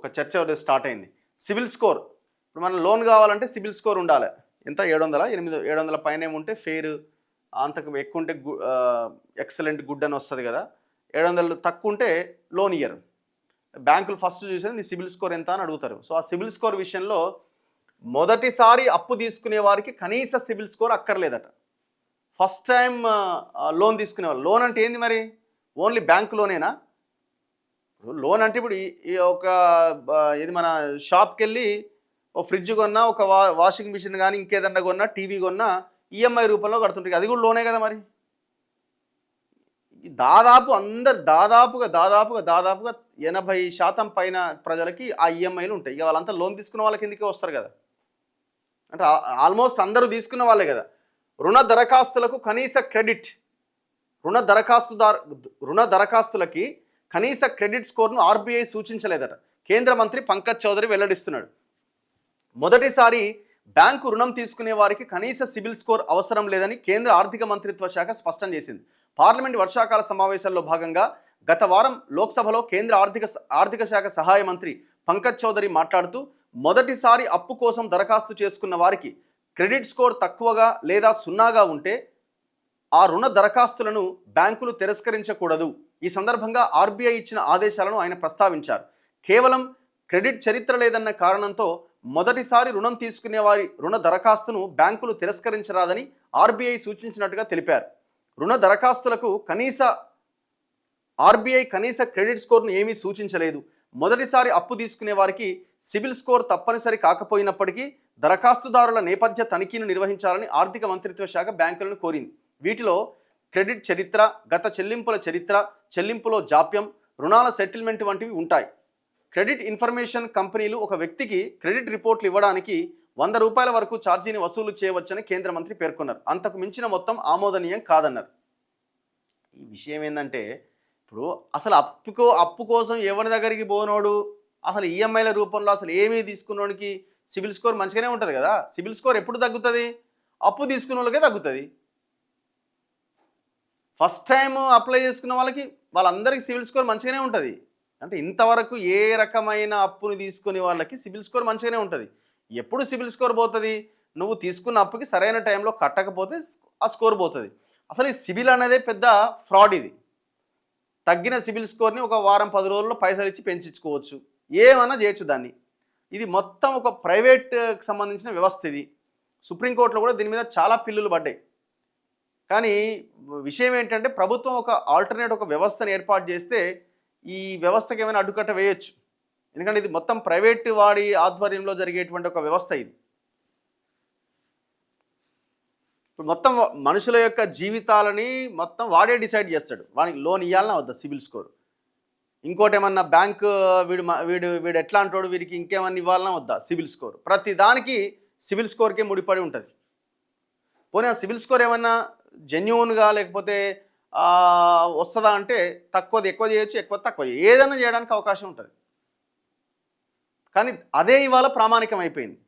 ఒక చర్చ స్టార్ట్ అయింది. సిబిల్ స్కోర్, ఇప్పుడు మనం లోన్ కావాలంటే సిబిల్ స్కోర్ ఉండాలి. ఎంత 700 పైన ఉంటే ఫెయిర్, అంతకు ఎక్కువ ఉంటే ఎక్సలెంట్, గుడ్ అని వస్తుంది కదా. 700 తక్కువ ఉంటే లోన్ ఇయ్యరు. బ్యాంకులు ఫస్ట్ చూసేది నీ సిబిల్ స్కోర్ ఎంత అని అడుగుతారు. సో ఆ సిబిల్ స్కోర్ విషయంలో మొదటిసారి అప్పు తీసుకునే వారికి కనీస సిబిల్ స్కోర్ అక్కర్లేదట. ఫస్ట్ టైం లోన్ తీసుకునేవాళ్ళు. లోన్ అంటే ఏంది మరి? Only bank లోనేనా? లోన్ అంటే ఇప్పుడు ఇది మన షాప్కి వెళ్ళి ఓ ఫ్రిడ్జ్ కొన్నా, ఒక వాషింగ్ మిషన్ కానీ ఇంకేదన్నా కొన్నా, టీవీ కొన్నా ఈఎంఐ రూపంలో కడుతుంటారు. అది కూడా లోనే కదా మరి. దాదాపుగా 80% పైన ప్రజలకి ఆ ఈఎంఐలు ఉంటాయి. ఇక వాళ్ళంతా లోన్ తీసుకున్న వాళ్ళ కిందకే వస్తారు కదా. అంటే ఆల్మోస్ట్ అందరూ తీసుకున్న వాళ్ళే కదా. రుణ దరఖాస్తులకు కనీస క్రెడిట్, రుణ దరఖాస్తులకి కనీస క్రెడిట్ స్కోర్ను ఆర్బీఐ సూచించలేదట. కేంద్ర మంత్రి పంకజ్ చౌదరి వెల్లడిస్తున్నాడు. మొదటిసారి బ్యాంకు రుణం తీసుకునే వారికి కనీస సిబిల్ స్కోర్ అవసరం లేదని కేంద్ర ఆర్థిక మంత్రిత్వ శాఖ స్పష్టం చేసింది. పార్లమెంట్ వర్షాకాల సమావేశాల్లో భాగంగా గత వారం లోక్సభలో కేంద్ర ఆర్థిక శాఖ సహాయ మంత్రి పంకజ్ చౌదరి మాట్లాడుతూ, మొదటిసారి అప్పు కోసం దరఖాస్తు చేసుకున్న వారికి క్రెడిట్ స్కోర్ తక్కువగా లేదా సున్నాగా ఉంటే ఆ రుణ దరఖాస్తులను బ్యాంకులు తిరస్కరించకూడదు. ఈ సందర్భంగా ఆర్బీఐ ఇచ్చిన ఆదేశాలను ఆయన ప్రస్తావించారు. కేవలం క్రెడిట్ చరిత్ర లేదన్న కారణంతో మొదటిసారి రుణం తీసుకునే వారి రుణ దరఖాస్తును బ్యాంకులు తిరస్కరించరాదని ఆర్బీఐ సూచించినట్టుగా తెలిపారు. రుణ దరఖాస్తులకు ఆర్బీఐ కనీస క్రెడిట్ స్కోర్ను ఏమీ సూచించలేదు. మొదటిసారి అప్పు తీసుకునే వారికి సిబిల్ స్కోర్ తప్పనిసరి కాకపోయినప్పటికీ దరఖాస్తుదారుల నేపథ్య తనిఖీని నిర్వహించాలని ఆర్థిక మంత్రిత్వ శాఖ బ్యాంకులను కోరింది. వీటిలో క్రెడిట్ చరిత్ర, గత చెల్లింపుల చరిత్ర, చెల్లింపులో జాప్యం, రుణాల సెటిల్మెంట్ వంటివి ఉంటాయి. క్రెడిట్ ఇన్ఫర్మేషన్ కంపెనీలు ఒక వ్యక్తికి క్రెడిట్ రిపోర్ట్లు ఇవ్వడానికి ₹100 వరకు ఛార్జీని వసూలు చేయవచ్చని కేంద్ర మంత్రి పేర్కొన్నారు. అంతకు మించిన మొత్తం ఆమోదనీయం కాదన్నారు. ఈ విషయం ఏంటంటే, ఇప్పుడు అసలు అప్పు కోసం ఎవరి దగ్గరికి పోనోడు, అసలు ఈఎంఐల రూపంలో అసలు ఏమీ తీసుకున్నోడికి సిబిల్ స్కోర్ మంచిగానే ఉంటుంది కదా. సిబిల్ స్కోర్ ఎప్పుడు తగ్గుతుంది? అప్పు తీసుకున్న వాళ్ళకే తగ్గుతుంది. ఫస్ట్ టైం అప్లై చేసుకున్న వాళ్ళందరికీ సిబిల్ స్కోర్ మంచిగానే ఉంటుంది. అంటే ఇంతవరకు ఏ రకమైన అప్పుని తీసుకునే వాళ్ళకి సిబిల్ స్కోర్ మంచిగానే ఉంటుంది. ఎప్పుడు సిబిల్ స్కోర్ పోతుంది? నువ్వు తీసుకున్న అప్పుకి సరైన టైంలో కట్టకపోతే ఆ స్కోర్ పోతుంది. అసలు ఈ సిబిల్ అనేది పెద్ద ఫ్రాడ్. ఇది తగ్గిన సిబిల్ స్కోర్ని ఒక వారం 10 రోజుల్లో పైసలు ఇచ్చి పెంచుకోవచ్చు, ఏమన్నా చేయొచ్చు దాన్ని. ఇది మొత్తం ఒక ప్రైవేట్కి సంబంధించిన వ్యవస్థ. ఇది సుప్రీంకోర్టులో కూడా దీని మీద చాలా పిల్లులు పడ్డాయి. కానీ విషయం ఏంటంటే, ప్రభుత్వం ఒక ఆల్టర్నేట్ ఒక వ్యవస్థను ఏర్పాటు చేస్తే ఈ వ్యవస్థకి ఏమైనా అడ్డుకట్ట వేయొచ్చు. ఎందుకంటే ఇది మొత్తం ప్రైవేట్ వాడి ఆధ్వర్యంలో జరిగేటువంటి ఒక వ్యవస్థ. ఇది ఇప్పుడు మొత్తం మనుషుల యొక్క జీవితాలని మొత్తం వాడే డిసైడ్ చేస్తాడు. వానికి లోన్ ఇవ్వాలన్నా వద్దా సిబిల్ స్కోర్, ఇంకోటి ఏమన్నా బ్యాంకు వీడు ఎట్లా అంటాడు, వీరికి ఇంకేమన్నా ఇవ్వాలన్నా వద్దా సిబిల్ స్కోర్. ప్రతి దానికి సిబిల్ స్కోర్కే ముడిపడి ఉంటుంది. పోనీ ఆ సిబిల్ స్కోర్ ఏమన్నా జెన్యూన్గా లేకపోతే వస్తుందా అంటే, తక్కువది ఎక్కువ చేయొచ్చు, ఎక్కువ తక్కువ ఏదైనా చేయడానికి అవకాశం ఉంటుంది. కానీ అదే ఇవాళ ప్రామాణికం అయిపోయింది.